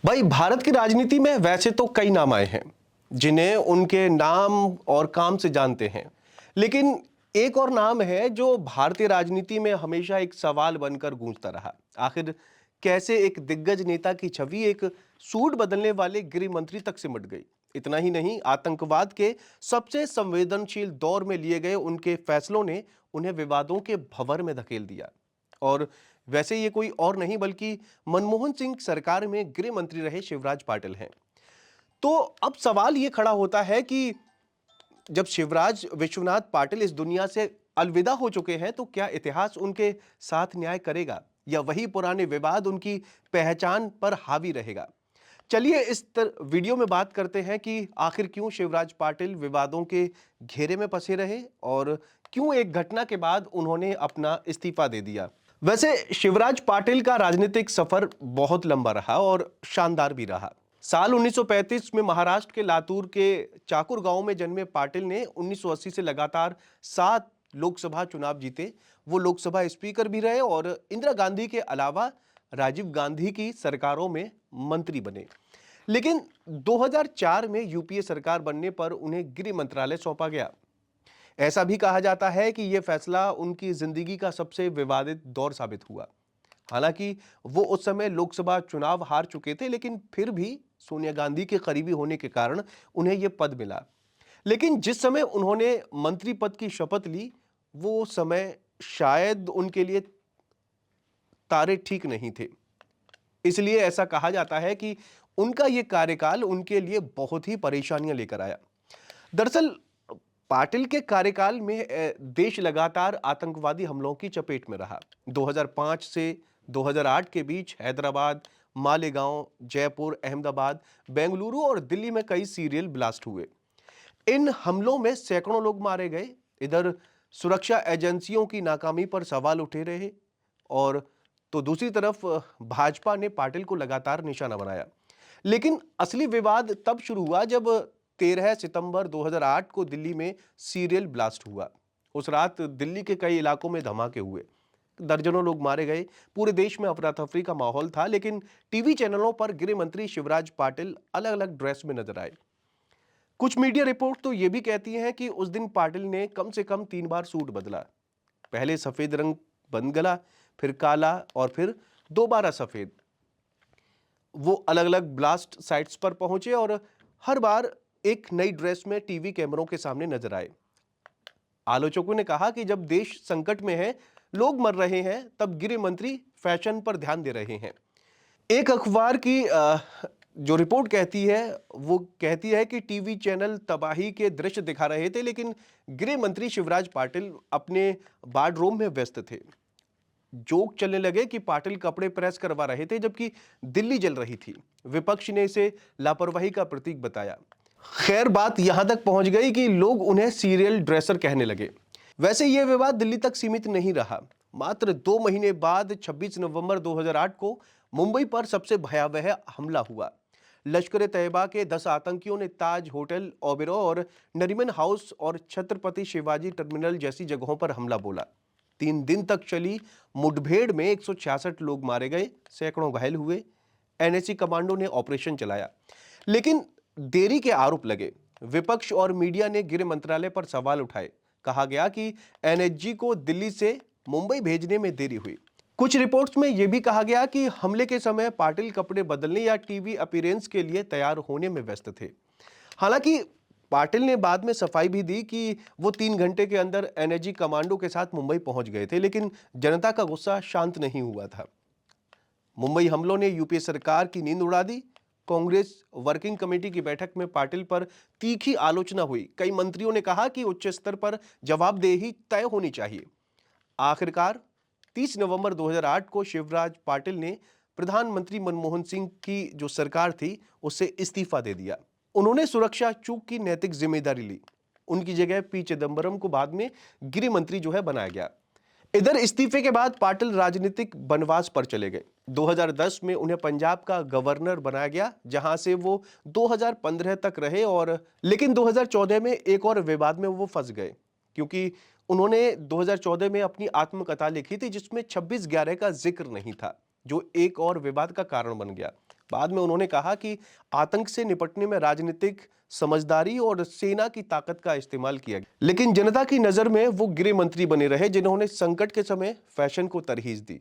भाई भारत की राजनीति में वैसे तो कई नाम आए हैं जिन्हें उनके नाम और काम से जानते हैं, लेकिन एक और नाम है जो भारतीय राजनीति में हमेशा एक सवाल बनकर गूंजता रहा। आखिर कैसे एक दिग्गज नेता की छवि एक सूट बदलने वाले गृह मंत्री तक सिमट गई। इतना ही नहीं, आतंकवाद के सबसे संवेदनशील दौर में लिए गए उनके फैसलों ने उन्हें विवादों के भंवर में धकेल दिया। और वैसे ये कोई और नहीं बल्कि मनमोहन सिंह सरकार में गृह मंत्री रहे शिवराज पाटिल हैं। तो अब सवाल ये खड़ा होता है कि जब शिवराज विश्वनाथ पाटिल इस दुनिया से अलविदा हो चुके हैं, तो क्या इतिहास उनके साथ न्याय करेगा या वही पुराने विवाद उनकी पहचान पर हावी रहेगा। चलिए वीडियो में बात करते हैं कि आखिर क्यों शिवराज पाटिल विवादों के घेरे में फंसे रहे और क्यों एक घटना के बाद उन्होंने अपना इस्तीफा दे दिया। वैसे शिवराज पाटिल का राजनीतिक सफर बहुत लंबा रहा और शानदार भी रहा। साल 1935 में महाराष्ट्र के लातूर के चाकुर गांव में जन्मे पाटिल ने 1980 से लगातार 7 लोकसभा चुनाव जीते। वो लोकसभा स्पीकर भी रहे और इंदिरा गांधी के अलावा राजीव गांधी की सरकारों में मंत्री बने। लेकिन 2004 में यूपीए सरकार बनने पर उन्हें गृह मंत्रालय सौंपा गया। ऐसा भी कहा जाता है कि यह फैसला उनकी जिंदगी का सबसे विवादित दौर साबित हुआ। हालांकि वो उस समय लोकसभा चुनाव हार चुके थे, लेकिन फिर भी सोनिया गांधी के करीबी होने के कारण उन्हें यह पद मिला। लेकिन जिस समय उन्होंने मंत्री पद की शपथ ली, वो समय शायद उनके लिए तारे ठीक नहीं थे। इसलिए ऐसा कहा जाता है कि उनका यह कार्यकाल उनके लिए बहुत ही परेशानियां लेकर आया। दरअसल पाटिल के कार्यकाल में देश लगातार आतंकवादी हमलों की चपेट में रहा। 2005 से 2008 के बीच हैदराबाद, मालेगांव, जयपुर, अहमदाबाद, बेंगलुरु और दिल्ली में कई सीरियल ब्लास्ट हुए। इन हमलों में सैकड़ों लोग मारे गए। इधर सुरक्षा एजेंसियों की नाकामी पर सवाल उठे रहे और तो दूसरी तरफ भाजपा ने पाटिल को लगातार निशाना बनाया। लेकिन असली विवाद तब शुरू हुआ जब 13 सितंबर 2008 को दिल्ली में सीरियल ब्लास्ट हुआ। उस रात दिल्ली के कई इलाकों में धमाके हुए, दर्जनों लोग मारे गए। पूरे देश में अफरा तफरी का माहौल था। लेकिन टीवी चैनलों पर गृह मंत्री शिवराज पाटिल अलग अलग ड्रेस में नजर आए। कुछ मीडिया रिपोर्ट तो यह भी कहती हैं कि उस दिन पाटिल ने कम से कम 3 बार सूट बदला। पहले सफेद रंग बन गला, फिर काला और फिर दोबारा सफेद। वो अलग अलग ब्लास्ट साइट्स पर पहुंचे और हर बार एक नई ड्रेस में टीवी कैमरों के सामने नजर आए। आलोचकों ने कहा कि जब देश संकट में है, लोग मर रहे हैं, तब गृह मंत्री फैशन पर ध्यान दे रहे हैं। एक अखबार की जो रिपोर्ट कहती है, वो कहती है कि टीवी चैनल तबाही के दृश्य दिखा रहे थे, लेकिन गृह मंत्री शिवराज पाटिल अपने वार्डरोब में व्यस्त थे। जोक चलने लगे कि पाटिल कपड़े प्रेस करवा रहे थे जबकि दिल्ली जल रही थी। विपक्ष ने इसे लापरवाही का प्रतीक बताया। खैर, बात यहां तक पहुंच गई कि लोग उन्हें सीरियल ड्रेसर कहने लगे। वैसे यह विवाद दिल्ली तक सीमित नहीं रहा। मात्र 2 महीने बाद 26 नवंबर 2008 को मुंबई पर सबसे भयावह हमला हुआ। लश्कर ए तैयबा के 10 आतंकियों ने ताज होटल, ओबेरॉय और नरीमन हाउस और छत्रपति शिवाजी टर्मिनल जैसी जगहों पर हमला बोला। 3 दिन तक चली मुठभेड़ में 166 लोग मारे गए, सैकड़ों घायल हुए। एनएसजी कमांडो ने ऑपरेशन चलाया, लेकिन देरी के आरोप लगे। विपक्ष और मीडिया ने गृह मंत्रालय पर सवाल उठाए। कहा गया कि एनएसजी को दिल्ली से मुंबई भेजने में देरी हुई। कुछ रिपोर्ट्स में यह भी कहा गया कि हमले के समय पाटिल कपड़े बदलने या टीवी अपीयरेंस के लिए तैयार होने में व्यस्त थे। हालांकि पाटिल ने बाद में सफाई भी दी कि वो 3 घंटे के अंदर एनएसजी कमांडो के साथ मुंबई पहुंच गए थे, लेकिन जनता का गुस्सा शांत नहीं हुआ था। मुंबई हमलों ने यूपीए सरकार की नींद उड़ा दी। कांग्रेस वर्किंग कमेटी की बैठक में पाटिल पर तीखी आलोचना हुई। कई मंत्रियों ने कहा कि उच्च स्तर पर जवाबदेही तय होनी चाहिए। आखिरकार 30 नवंबर 2008 को शिवराज पाटिल ने प्रधानमंत्री मनमोहन सिंह की जो सरकार थी, उससे इस्तीफा दे दिया। उन्होंने सुरक्षा चूक की नैतिक जिम्मेदारी ली। उनकी जगह पी चिदंबरम को बाद में गृह मंत्री बनाया गया। इधर इस्तीफे के बाद पाटिल राजनीतिक बनवास पर चले गए। 2010 में उन्हें पंजाब का गवर्नर बनाया गया, जहां से वो 2015 तक रहे। और लेकिन 2014 में एक और विवाद में वो फंस गए, क्योंकि उन्होंने 2014 में अपनी आत्मकथा लिखी थी जिसमें 26/11 का जिक्र नहीं था, जो एक और विवाद का कारण बन गया। बाद में उन्होंने कहा कि आतंक से निपटने में राजनीतिक समझदारी और सेना की ताकत का इस्तेमाल किया गया, लेकिन जनता की नजर में वो गृह मंत्री बने रहे जिन्होंने संकट के समय फैशन को तरहीज दी।